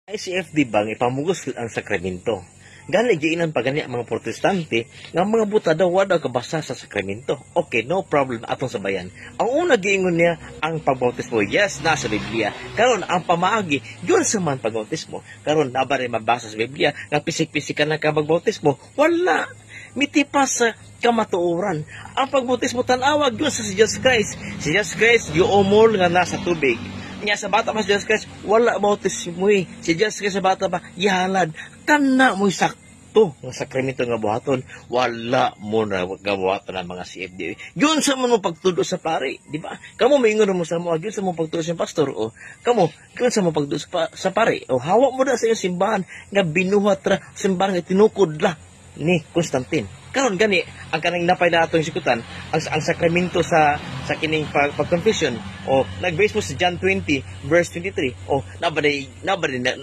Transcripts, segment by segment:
ICFD bang ipamugos ang sakramento? Gani giinan pa gani ang mga protestante nga mga buta daw wala kabasa sa sakramento. Okay, no problem atong sabayan. Ang una giingon niya ang pagbautismo. Yes, nasa Biblia. Karon ang pamaagi, yun sa man pagbautismo. Karon nabare mabasa sa Biblia nga pisik-pisikan na ka pagbautismo. Wala. Mitipas sa kamatuoran. Ang pagbautismo tanawag yun sa si Jesus Christ. Si Jesus Christ giumol nga nasa tubig. Nya sa bata pa si Jesus Christ, wala bautismo eh. Si Jesus Christ sa bata pa, yahalad. Kana mo'y sakto ng sakramento nga buhaton. Wala mo na nga buhaton ng mga CFD. Yun sa mo pagtudo sa pare. Di ba? Kamu maingon mo sa mo, yun sa mo pagtudo sa pastor. O, kamu, yun sa mo pagtudo sa pare. O, hawak mo na sa iyong simbahan nga binuhat ra simbahan nga tinukod la ni Constantine. Karon gani ang kanang napay na atong sikutan ang sakramento sa kining pag-confession o nag-base mo sa John 20 verse 23 o nabadi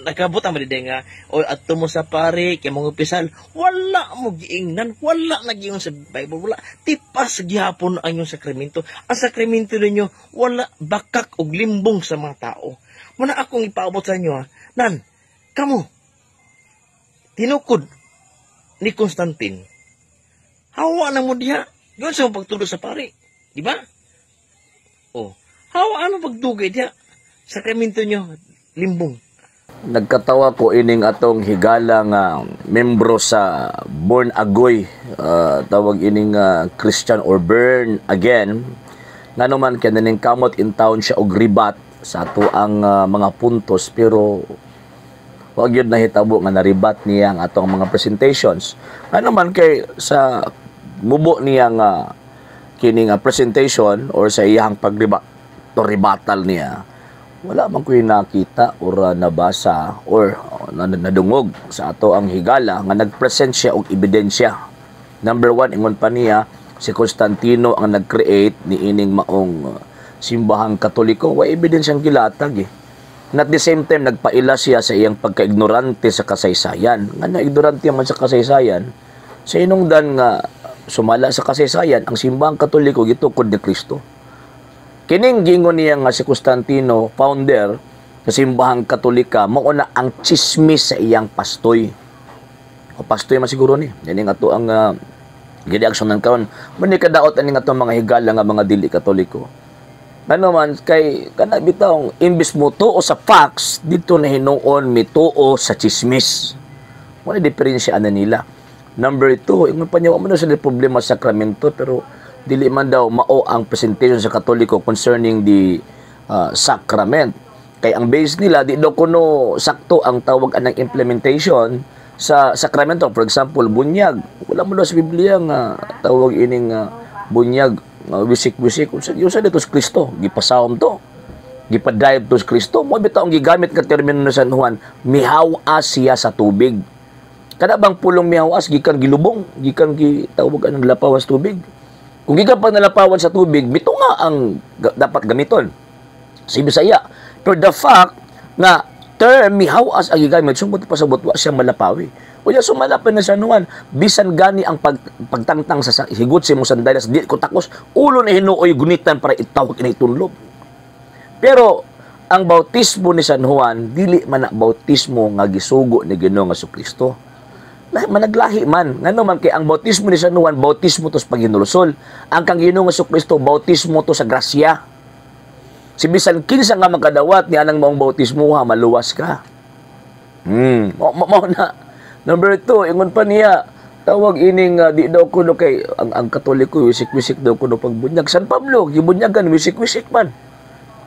nakabutan ba nga o adto mo sa pare kay mga opisyal wala mo giingnan wala nagiingon sa Bible wala tipas gihapon ang inyong sakramento ang sakramento ninyo wala bakak og limbong sa mga tao muna akong ipaabot sa inyo nan kamo tinukod ni Constantine hawa na mo diha. Yun sa pagtudo sa pare. Di ba? Oh. Hawa na pagdugay diha. Sakramento nyo, limbong. Nagkatawa ko ining atong higala nga membro sa Born Agoy. Tawag ining Christian or Born Again. Nga naman kaya naning kamot in town siya og ribat sa ato ang mga puntos. Pero wag yun nahitabo nga naribat niya ang atong mga presentations. Nga naman kay sa mubo niya nga kining presentation or sa iyang pagribatal niya wala man ko nakita or nabasa or nadungog sa ato ang higala nga nagpresent siya og ebidensya. Number 1 ingon pa niya si Constantino ang nag-create ni ining maong simbahang Katoliko wa ebidensyang gilatag eh. And at the same time nagpaila siya sa iyang pagka-ignorante sa kasaysayan. Nga ignorante man sa kasaysayan sa inungdan nga sumala sa kasaysayan ang simbahang Katoliko gitukod ni Kristo. Kining gingon niya nga si Constantino, founder sa simbahang Katolika, mao na ang chismis sa iyang pastoy. O pastoy man siguro ni. Yan nga to ang gidi-action ng karon. Mani kadaot ani nga to mga higala nga mga dili Katoliko. Ano man kay kana bitaw imbis mo tuo sa facts dito na hinuon mi tuo sa chismis. Mo diferensya ana nila. Number 2, ingon pa niya, ano sa problema sa sakramento, pero dili man daw mao ang presentation sa Katoliko concerning the sacrament. Kaya ang base nila, di daw kuno sakto ang tawag ng implementation sa sakramento. For example, bunyag. Wala mo daw sa Biblia nga tawag ining bunyag, wisik-wisik. Yung sa dito sa Kristo, gipasawam to. Gipadive to sa Kristo. Mo bitaw ang gigamit nga termino na San Juan, mihaw-as siya sa tubig. Kada bang pulong mihawas, gikan gilubong, gikan gitawag ang lapawan sa tubig. Kung gikan pa nalapawan sa tubig, bito nga ang dapat gamiton. Si Bisaya. Pero the fact nga term mihawas ang gigamit, sumot pa sa butwa siya malapawi. O yan, sumalapin na siya nuwan. Bisan gani ang pagtangtang sa higot si mo sandalas, di ko takos, ulo na hinuoy gunitan para itawag inaitunlob. Pero ang bautismo ni San Juan, dili man na bautismo nga gisugo ni Ginoong Jesucristo. Managlahi man. Nga naman kay ang bautismo ni San Juan, bautismo to sa paghinulusol. Ang kang Ginoong Jesucristo, bautismo to sa grasya. Si bisan kinsa nga makadawat ni anang maong bautismo ha, maluwas ka. Mao na. Number 2, ingon pa niya, tawag ining di daw kuno kay ang Katoliko, wisik-wisik daw kuno pagbunyag. San Pablo, gibunyagan, wisik-wisik man.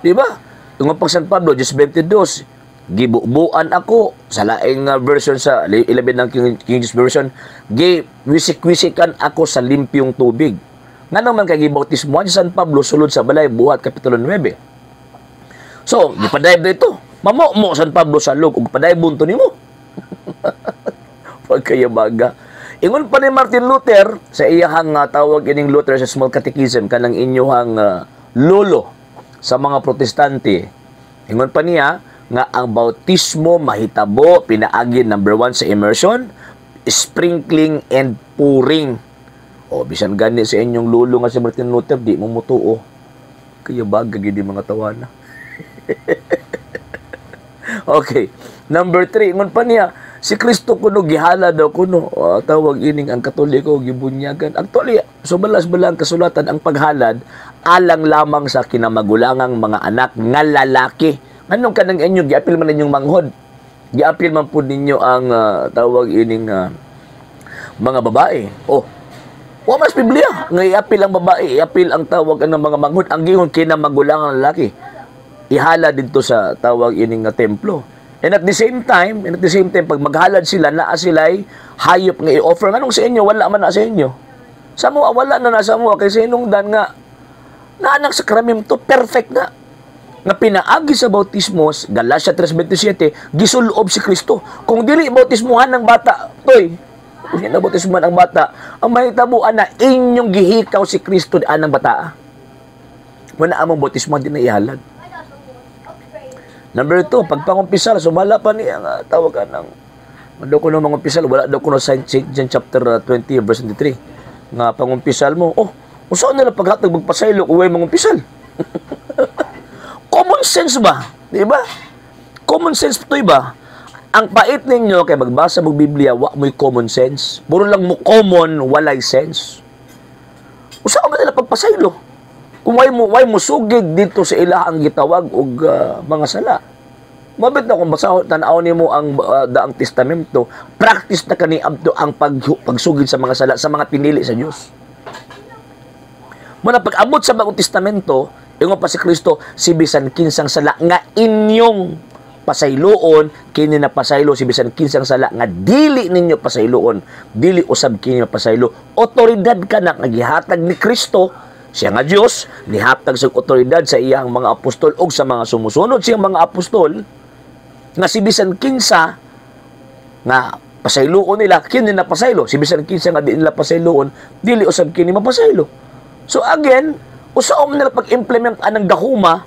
Di ba? Ingon pag San Pablo, Diyos 22, gibubuan ako sa laing version sa 11 ng King James version wisik-wisikan ako sa limpyong tubig nga naman kay gibautismoan si San Pablo sulod sa balay buhat kapitulo 9 so gipadayb dito mamo San Pablo sa log ug padayb bunto nimo pagkayabaga ingon pa ni Martin Luther sa iyang tawag ining Luther sa Small Catechism kanang inyohang lolo sa mga protestante ingon pa niya nga ang bautismo mahitabo pinaagi number 1 sa immersion, sprinkling and pouring. O bisan gani sa inyong lulo nga si Martin Luther di mo mutuo. Kaya baga gid mga tawana. Okay. Number 3, ingon pa niya, si Kristo kuno gihala daw kuno. Tawag ining ang Katoliko gibunyagan. Actually, subalas balang kasulatan ang paghalad alang lamang sa kinamagulangang mga anak nga lalaki. Anong kanang inyo giapil man ninyong manghod? Giapil man pud ninyo ang tawag ining mga babae. Wa mas Biblia nga iapil ang babae, iapil ang tawag ng mga manghod, ang gihon kinamagulangang lalaki. Ihala dito sa tawag ining nga templo. And at the same time, pag maghalad sila, naa sila'y hayop nga i-offer. Anong sa inyo? Wala man na sa inyo. Sa mua, wala na sa mua. Kasi sinungdan nga, naanak sakramento, perfect na. Nga pinaagi sa bautismos, Galatia 3:27, gisulob si Kristo. Kung dili bautismuhan ng bata, kung hindi na bautismuhan ang bata, ang mahitabuan na inyong gihikaw si Kristo di anang bata. Wala among bautismuhan din na ihalad. Number 2, pagpangumpisal, sumala pa niya nga tawagan ng daw ko ng mga umpisal, wala daw ko na St. John chapter 20 verse 23 nga pangumpisal mo, saan nila paghatag magpasaylo kung may mangumpisal? Common sense ba? Di ba? Common sense to ba? Ang pait ninyo kay magbasa mo Biblia, wa mo'y common sense. Puro lang mo common, walay sense. Saan nila pagpasaylo? Kung way mo sugid dito sa ilahang gitawag og mga sala. Mabit na kung tanaw nimo ang daang testamento, practice na kani abdo ang pagsugid sa mga sala sa mga pinili sa Dios. Muna pag-abot sa Bagong Testamento, ingon pa si Kristo, si bisan kinsang sala nga inyong pasayloon, kini na pasaylo si bisan kinsang sala nga dili ninyo pasayloon, dili usab kini na pasaylo. Otoridad ka na gihatag ni Kristo. Siya nga Diyos, nihatag sa otoridad sa iyang mga apostol o sa mga sumusunod siyang mga apostol nga si bisan kinsa nga pasayloon nila, kini na pasaylo. Si bisan kinsa nga di nila pasayloon, dili usab kini mapasaylo. So again, usaom nila pag-implement anang gahuma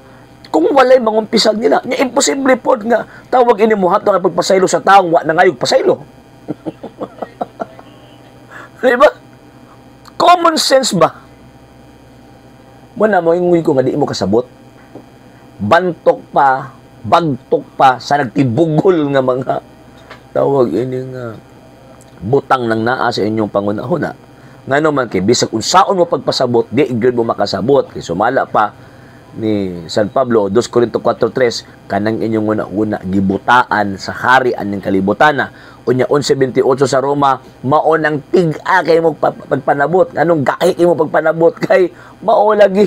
kung walay mangumpisal nila. Nya imposible pod nga tawag ini mo hatag ang pagpasaylo sa taong wa na ngayog pasaylo. Diba? Common sense ba? Wala mo ingoy ko nga di mo kasabot. Bantok pa, bagtok pa sa nagtibugol nga mga tawag ining butang nang naa sa inyong pangunahuna. Ngano man kay bisag unsaon mo pagpasabot, di gyud mo makasabot. Kay sumala pa ni San Pablo 2 Corinto 4:3 kanang inyong una-una gibutaan sa harian ng kalibutana. Unya 11:28 sa Roma, mao nang tig-a kay mo pagpanabot. Anong gahi mo pagpanabot kay mao lagi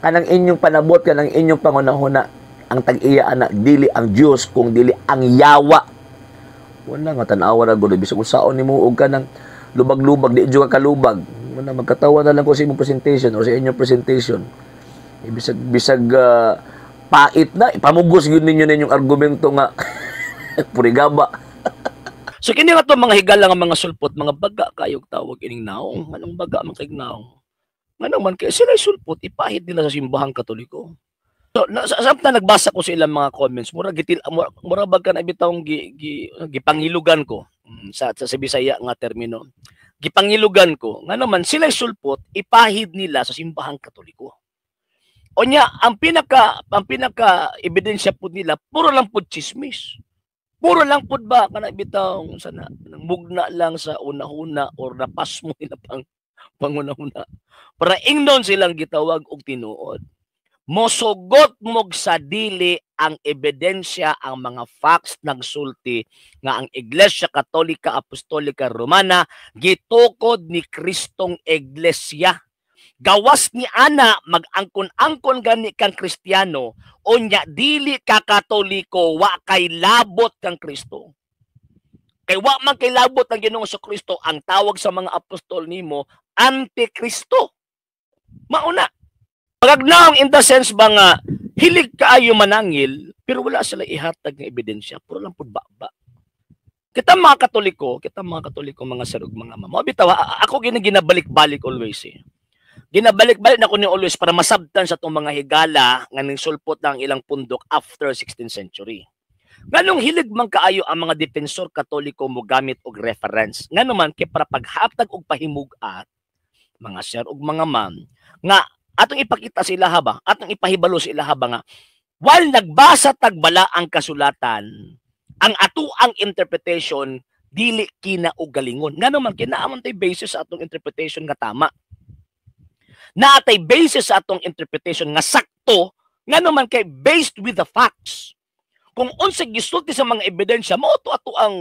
kanang inyong panabot kanang inyong pangunahuna ang tag-iya anak dili ang Dios kung dili ang yawa. Wala nga tan-awa ra gud bisag usaon nimo og kanang lubag-lubag di jud ka kalubag. Wala magkatawa na lang ko sa imong presentation o sa inyong presentation. Bisag pait na ipamugos gyud ninyo ninyong argumento nga purigaba. So kini nga to mga higala nga mga sulpot, mga baga kayog tawag ining naong. Anong baga man kay naong? Ngano man kay sila sulpot ipahid nila sa simbahang Katoliko. So samtang nagbasa ko sa ilang mga comments, mura bag ka na bitawng gipangilugan ko sa Bisaya nga termino. Gipangilugan ko. Ngano man sila sulpot ipahid nila sa simbahang Katoliko. Onya ang pinaka ebidensya pud nila puro lang pud chismis. Puro lang pud ba kana bitaw sana mugna lang sa una-una or napas mo nila panguna-una. Para ingnon silang gitawag og tinuod. Mosugot mog sa dili ang ebidensya ang mga facts nagsulti nga ang Iglesia Katolika Apostolika Romana gitukod ni Kristong Iglesia. Gawas ni ana mag-angkon-angkon gani kang Kristiyano unya dili ka Katoliko wa kay labot kang Kristo. Kay wa man kay labot ang Ginoong Kristo ang tawag sa mga apostol nimo antikristo. Mauna. Pagagnaong in the sense ba nga hilig kaayo manangil pero wala sila ihatag nga ebidensya puro lang pud baba. Kita mga Katoliko mga sarug mga mama. Bitaw ako ginabalik-balik always eh. Ginabalik-balik na ko ni always para masabtan sa itong mga higala nga ning sulpot ng ilang pundok after 16th century. Nganong hilig man kaayo ang mga defensor Katoliko mo gamit og reference. Ngano man kay para paghatag og pahimugat mga sir ug mga ma'am nga atong ipakita sila haba, atong ipahibalo sila haba nga while nagbasa tagbala ang kasulatan, ang atuang interpretation dili kinaugalingon. Nga naman kinaamon tay basis sa atong interpretation nga tama. Naatay basis sa atong interpretation nga sakto, nga naman kay based with the facts. Kung unsay gisulti sa mga ebidensya, mao to ato ang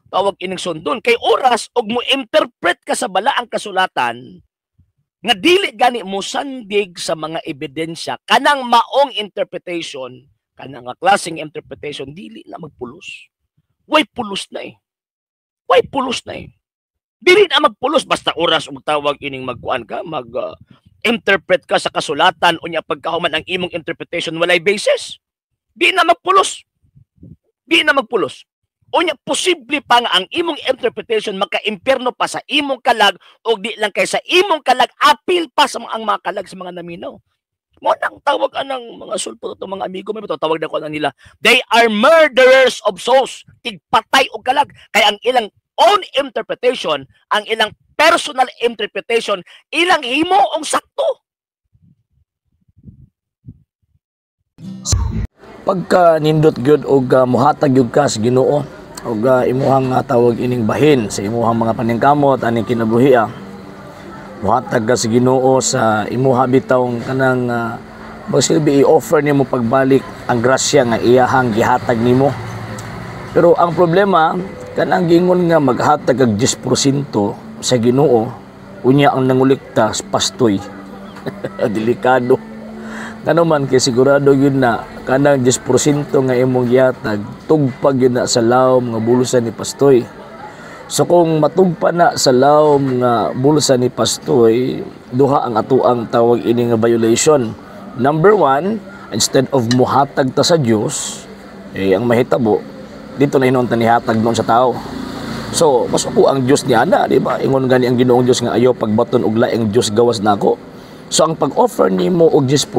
tawag ining sundon kay oras og mo interpret ka sa balaang kasulatan nga dili gani mo sandig sa mga ebidensya kanang maong interpretation, kanang nga klaseng interpretation dili na magpulos. Way pulos na eh. Way pulos na eh. Dili na magpulos basta oras og tawag ining magkuan ka, interpret ka sa kasulatan unya pagkahuman ang imong interpretation walay basis. Di na magpulos. Di na magpulos. Unya posible pa nga ang imong interpretation maka-impierno pa sa imong kalag o di lang kay sa imong kalag apil pa sa ang mga kalag sa mga naminaw. Mo nang tawag anang mga sulpo to mga amigo may tawag na ko nila. They are murderers of souls. Tigpatay og kalag kay ang ilang own interpretation, ang ilang personal interpretation, ilang himo og sakto. Pagka nindot gyud og mohatag gyud ka sa Ginoo og imuhang tawag ining bahin sa imuhang mga paningkamot aning kinabuhi, mohatag ka sa Ginoo sa imuha bitawng kanang magsilbi i-offer nimo pagbalik ang grasya nga iyahang gihatag nimo. Pero ang problema kanang gingon nga maghatag og 10% sa Ginoo unya ang nangulikta sa pastoy. Delikado. Kano man kay sigurado yun na kanang 10% nga imong gihatag tugpag yun na sa lawom nga bulusan ni pastoy. So kung matugpa na sa lawom nga bulusan ni pastoy, duha ang atuang tawag ini nga violation. Number 1, instead of muhatag ta sa Dios, ang mahitabo dito na hinuon ta nihatag noon sa tao. So mas ako ang Dios ni ana, di ba? Ingon gani ang Ginoong Dios nga ayo pagbaton og laing Dios gawas nako. So ang pag-offer nimo og 10%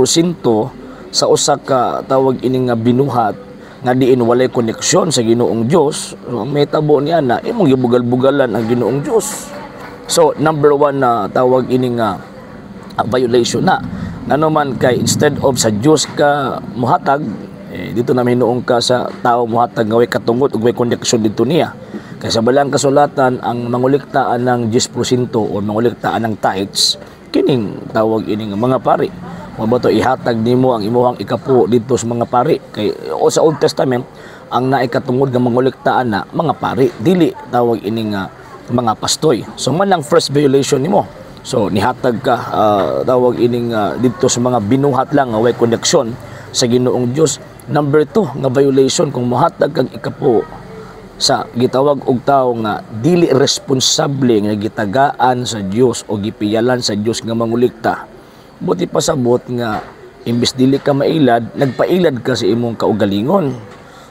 sa usa ka tawag ini nga binuhat nga diin walay koneksyon sa Ginoong Dios, so may tabo niya na imong gibugal-bugalan ang Ginoong Dios. So number 1 na tawag ini nga violation na. Ngano man kay instead of sa Dios ka muhatag, dito na hinuong ka sa tao muhatag nga way katungod ug way koneksyon dito niya. Kay sa balang kasulatan ang manguliktaan ng 10% o manguliktaan ng tithes kining tawag ini nga mga pari. Mabato ihatag nimo ang imuhang ikapo dito sa mga pari kay o sa Old Testament ang naikatungod nga manguliktaan na mga pari dili tawag ini nga mga pastoy. So man ang first violation nimo. So nihatag ka tawag ini nga dito sa mga binuhat lang nga way koneksyon sa Ginoong Dios. Number 2 nga violation kung mohatag kag ikapo sa gitawag og tawo nga dili responsable nga gitagaan sa Dios o gipiyalan sa Dios nga mangulikta. Buti pasabot nga imbes dili ka mailad, nagpailad ka sa imong kaugalingon.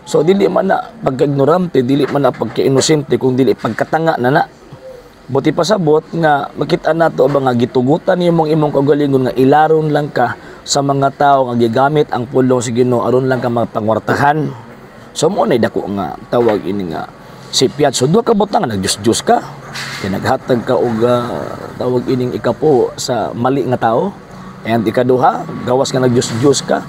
So dili man na pagka-ignorante, dili man na pagka-inosente, kung dili pagkatanga na. Buti pasabot nga makita nato ba nga gitugutan nimong imong kaugalingon nga ilaron lang ka sa mga tawo nga gigamit ang pulong sa Ginoo aron lang ka mapangwartahan. So mo na dako nga tawag ini nga sipyat. So duha ka butang nagdius-dius ka. Kaya naghatag ka og tawag ining ikapo sa mali nga tao. And ikaduha, gawas ka nagdius-dius ka.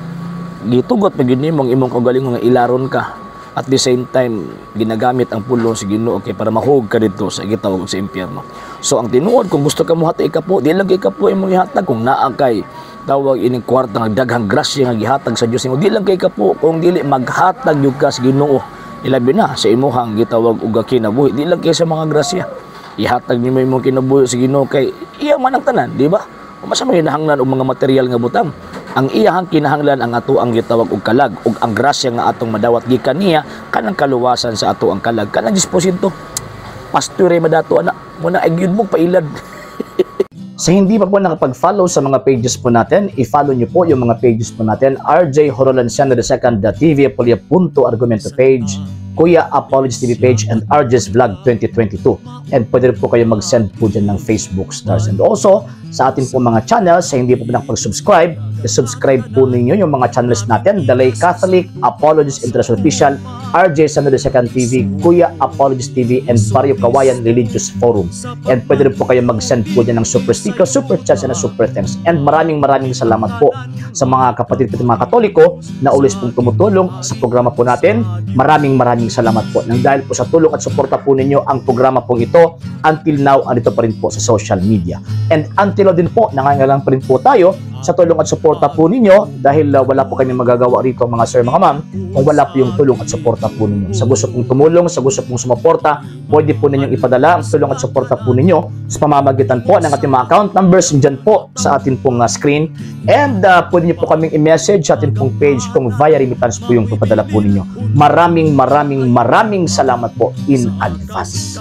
Gitugot pa gid nimong imong kaugalingon nga ilaron ka. At the same time ginagamit ang pulong sa Ginoo kay para mahug ka dito sa gitawag sa impyerno. So ang tinuod kung gusto ka mohatag ikapo, di lang ikapo imong ihatag kung naa kay tawag ining kwarta nga daghang grasya nga gihatag sa Dios nimo, di lang kay kapo kung dili maghatag gyud ka sa Ginoo ilabi na sa imuhang gitawag og kinabuhi, di lang kay sa mga grasya ihatag nimo imong kinabuhi sa Ginoo kay iya man ang tanan, di ba? Masa may kinahanglan og mga material nga butang. Ang iyahang kinahanglan ang ato ang gitawag og kalag ug ang grasya nga atong madawat gikan niya kanang kaluwasan sa ato ang kalag kanang 10%. Pastor madato ana mo na ay gyud mo pailad. Sa hindi pa po nakapag-follow sa mga pages po natin, i-follow nyo po yung mga pages po natin. RJ Horolanciano II, TV Apolia Punto Argumento page, Kuya Apologies TV page, and RJ's Vlog 2022. And pwede rin po kayo mag-send po dyan ng Facebook stars. And also, sa atin po mga channels. Sa hindi po nakapag-subscribe, subscribe po ninyo yung mga channels natin, The Lay Catholic, Apologist International Official, RJ Sanado II TV, Kuya Apologist TV, and Barrio Kawayan Religious Forum. And pwede rin po kayo mag-send po dyan ng super sticker, super chats, and super thanks. And maraming salamat po sa mga kapatid at mga Katoliko na ulis pong tumutulong sa programa po natin. Maraming salamat po. Nang dahil po sa tulong at suporta po ninyo, ang programa pong ito, until now, andito pa rin po sa social media. And until now din po, nangangailangan pa rin po tayo sa tulong at suporta po ninyo dahil wala po kayong magagawa rito mga sir, mga ma'am, kung wala po yung tulong at suporta po ninyo. Sa gusto pong tumulong, sa gusto pong sumuporta, pwede po ninyong ipadala ang tulong at suporta po ninyo sa pamamagitan po ng ating mga account numbers dyan po sa ating pong screen. And pwede nyo po kaming i-message sa ating pong page kung via remittance po yung papadala po ninyo. Maraming salamat po in advance.